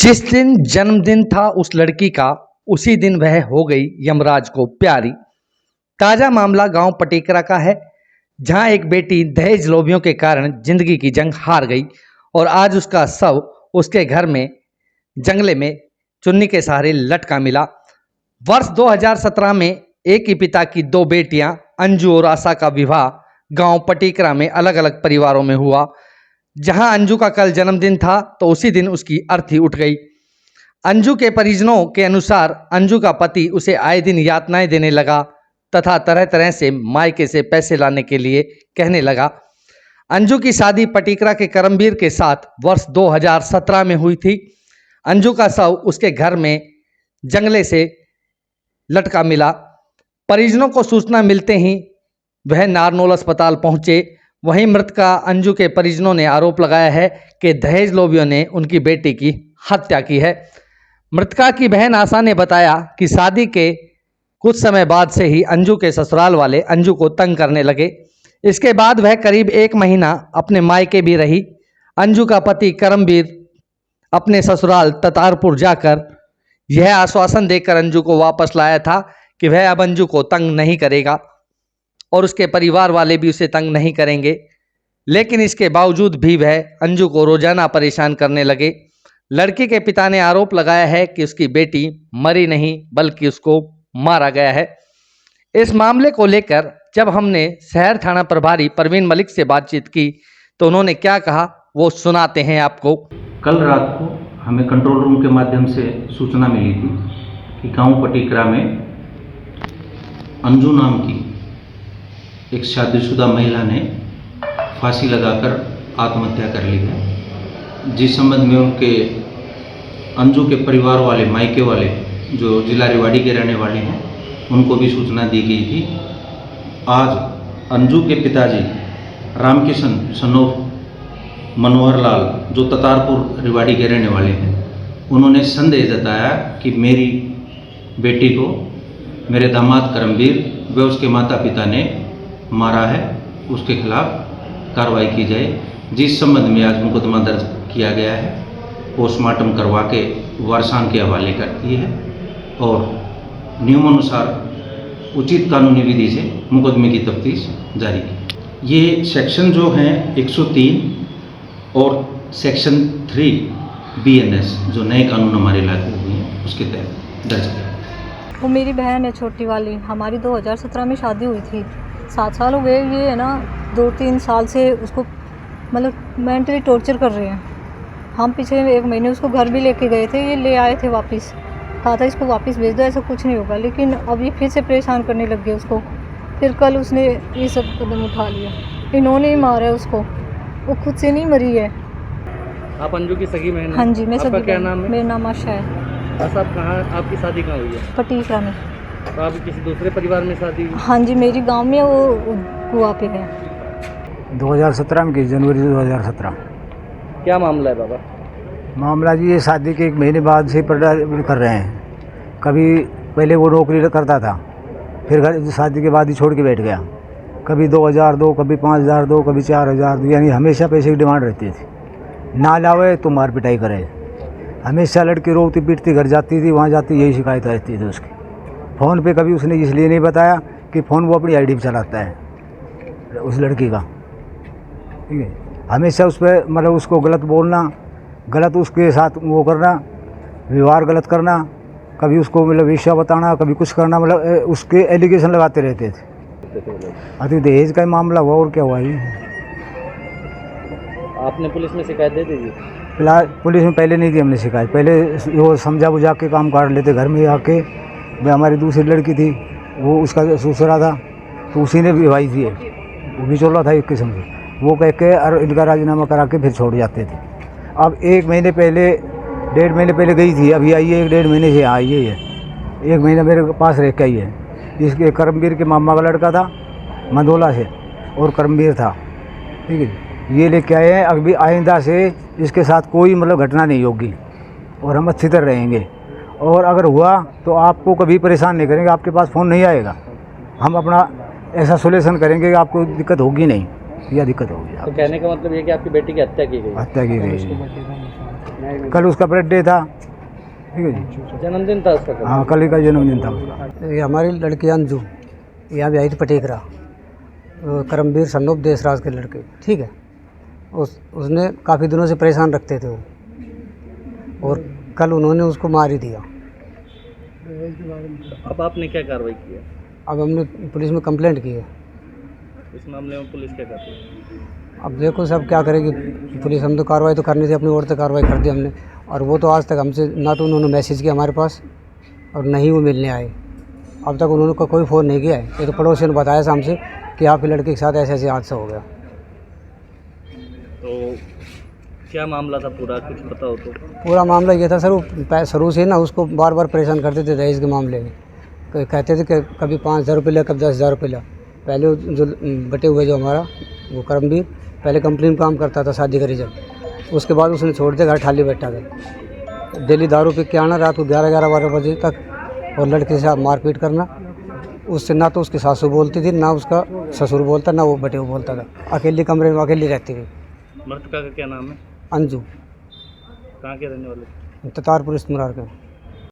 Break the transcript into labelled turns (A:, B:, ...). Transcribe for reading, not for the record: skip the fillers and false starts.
A: जिस दिन जन्मदिन था उस लड़की का, उसी दिन वह हो गई यमराज को प्यारी। ताजा मामला गांव पटेकरा का है, जहां एक बेटी दहेज लोभियों के कारण जिंदगी की जंग हार गई और आज उसका शव उसके घर में जंगले में चुन्नी के सहारे लटका मिला। वर्ष 2017 में एक ही पिता की दो बेटियां अंजू और आशा का विवाह गांव पटेकरा में अलग अलग परिवारों में हुआ। जहां अंजू का कल जन्मदिन था तो उसी दिन उसकी अर्थी उठ गई। अंजू के परिजनों के अनुसार अंजू का पति उसे आए दिन यातनाएं देने लगा तथा तरह तरह से मायके से पैसे लाने के लिए कहने लगा। अंजू की शादी पटेकरा के करमवीर के साथ वर्ष 2017 में हुई थी। अंजू का शव उसके घर में जंगले से लटका मिला। परिजनों को सूचना मिलते ही वह नारनौल अस्पताल पहुंचे। वहीं मृतका अंजू के परिजनों ने आरोप लगाया है कि दहेज लोभियों ने उनकी बेटी की हत्या की है। मृतका की बहन आशा ने बताया कि शादी के कुछ समय बाद से ही अंजू के ससुराल वाले अंजू को तंग करने लगे। इसके बाद वह करीब 1 महीना अपने मायके भी रही। अंजू का पति करमवीर अपने ससुराल ततारपुर जाकर यह आश्वासन देकर अंजू को वापस लाया था कि वह अब अंजू को तंग नहीं करेगा और उसके परिवार वाले भी उसे तंग नहीं करेंगे। लेकिन इसके बावजूद भी वह अंजू को रोजाना परेशान करने लगे। लड़की के पिता ने आरोप लगाया है कि उसकी बेटी मरी नहीं बल्कि उसको मारा गया है। इस मामले को लेकर जब हमने शहर थाना प्रभारी परवीन मलिक से बातचीत की तो उन्होंने क्या कहा वो सुनाते हैं आपको।
B: कल रात को हमें कंट्रोल रूम के माध्यम से सूचना मिली थी कि गांव पटेकरा में अंजू नाम की एक शादीशुदा महिला ने फांसी लगाकर आत्महत्या कर ली है। जिस संबंध में उनके अंजू के परिवार वाले मायके वाले जो जिला रेवाड़ी के रहने वाले हैं उनको भी सूचना दी गई थी। आज अंजू के पिताजी रामकिशन सनोफ मनोहर लाल जो ततारपुर रेवाड़ी के रहने वाले हैं उन्होंने संदेह जताया कि मेरी बेटी को मेरे दामाद करमवीर व उसके माता पिता ने मारा है, उसके खिलाफ कार्रवाई की जाए। जिस संबंध में आज मुकदमा दर्ज किया गया है, पोस्टमार्टम करवा के वारसान के हवाले कर दिए है और नियमानुसार उचित कानूनी विधि से मुकदमे की तफ्तीश जारी की। ये सेक्शन जो हैं 103 और सेक्शन 3 BNS जो नए कानून हमारे लागू हुए हैं उसके तहत दर्ज किया।
C: वो मेरी बहन है छोटी वाली, हमारी 2017 में शादी हुई थी। 7 साल हो गए। ये है ना 2-3 साल से उसको मतलब मेंटली टॉर्चर कर रहे हैं। हम पिछले 1 महीने उसको घर भी लेके गए थे, ये ले आए थे वापस, कहा था इसको वापस भेज दो, ऐसा कुछ नहीं होगा। लेकिन अभी फिर से परेशान करने लग गए उसको। फिर कल उसने ये सब कदम उठा लिया। इन्होंने ही मारा है उसको, वो खुद से नहीं मरी है।
A: आप अंजू की सगी बहन हैं?
C: हाँ जी, मैं सगी।
A: क्या नाम है?
C: मेरा नाम आशा है।
A: आशा, कहाँ आपकी शादी कहाँ हुई है?
C: पटेकरा में।
A: तो आप किसी दूसरे परिवार में शादी हुई?
C: हाँ जी, मेरी गांव में वो कुआ पे है।
D: 2017 में की, जनवरी 2017।
A: क्या मामला है बाबा?
D: मामला जी ये शादी के 1 महीने बाद से कर रहे हैं। कभी पहले वो नौकरी करता था, फिर घर शादी के बाद ही छोड़ के बैठ गया। कभी 2000 दो, कभी 5000 दो, कभी 4000 दो, यानी हमेशा पैसे की डिमांड रहती थी। ना लावे तो मार पिटाई करे। हमेशा लड़की रोती पीटती घर जाती थी, वहाँ जाती यही शिकायत रहती थी उसकी। फ़ोन पे कभी उसने इसलिए नहीं बताया कि फ़ोन वो अपनी आईडी पे चलाता है उस लड़की का, ठीक है। हमेशा उस पर मतलब उसको गलत बोलना, गलत उसके साथ वो करना, व्यवहार गलत करना, कभी उसको मतलब विषय बताना, कभी कुछ करना, मतलब उसके एलिगेशन लगाते रहते थे। अति दहेज का मामला हुआ और क्या हुआ ही।
A: आपने पुलिस में शिकायत दे दी?
D: फिलहाल पुलिस में पहले नहीं दी हमने शिकायत। पहले वो समझा बुझा के काम काट लेते घर में आके। भाई हमारी दूसरी लड़की थी, वो उसका ससुरा था तो उसी ने भी भाई थी, वो भी चला था एक किस्म से। वो कह के और इनका राजीनामा करा के फिर छोड़ जाते थे। अब 1 महीने पहले, 1.5 महीने पहले गई थी, अभी आई है 1-1.5 महीने से आई है। 1 महीना मेरे पास रह के आई है। इसके करमवीर के मामा का लड़का था मंदोला से और करमवीर था, ठीक है। ये लेके आए हैं। अभी आइंदा से इसके साथ कोई मतलब घटना नहीं होगी और हम अच्छी तरह रहेंगे। और अगर हुआ तो आपको कभी परेशान नहीं करेंगे, आपके पास फ़ोन नहीं आएगा। हम अपना ऐसा सोल्यूशन करेंगे कि आपको दिक्कत होगी नहीं या दिक्कत होगी।
A: तो कहने का मतलब ये कि आपकी बेटी की हत्या की गई?
D: हत्या की गई। कल उसका बर्थडे था, ठीक है जी।
A: जन्मदिन था उसका कल?
D: हाँ, कल ही का जन्मदिन था उसका। ये हमारी लड़की अंजू यहाँ भी आई थी पटेकरा, करमवीर सन्नोप देसराज के लड़के, ठीक है। उसने काफ़ी दिनों से परेशान रखते थे वो, और कल उन्होंने उसको मार ही दिया।
E: अब आपने क्या कार्रवाई की है?
D: अब हमने पुलिस में कंप्लेंट की है।
E: इस मामले में पुलिस क्या करती है?
D: अब देखो सब क्या करेगी पुलिस, हम तो कार्रवाई तो करनी थी, अपनी ओर से कार्रवाई कर दी हमने। और वो तो आज तक हमसे ना तो उन्होंने मैसेज किया हमारे पास और ना ही वो मिलने आए। अब तक उन्होंने कोई फ़ोन नहीं किया है। ये तो पड़ोसी ने बताया था हमसे कि आपकी लड़के के साथ ऐसे ऐसे हादसा हो गया।
E: तो क्या मामला था पूरा, कुछ पता हो तो?
D: पूरा मामला ये था सर, वो शुरू से ना उसको बार बार परेशान करते थे दहेज के मामले में। कहते थे कि कभी 5,000 रुपये लिया, कभी 10,000 रुपये लिया। पहले वो जो बटे हुए जो हमारा वो करमवीर पहले कंपनी में काम करता था शादी का रिजल्ट, उसके बाद उसने छोड़ दिया, घर खाली बैठा था। डेली दारू पी के आना रात को 11-12 बजे तक, और लड़के से मारपीट करना। उससे ना तो उसकी सासू बोलती थी, ना उसका ससुर बोलता, ना वो बटे वो बोलता था। अकेले कमरे में अकेली रहती थी।
E: मृतका का क्या नाम है?
D: अंजू,
E: कहाँ के रहने वाले?
D: ततारपुर इस्तेमाल के।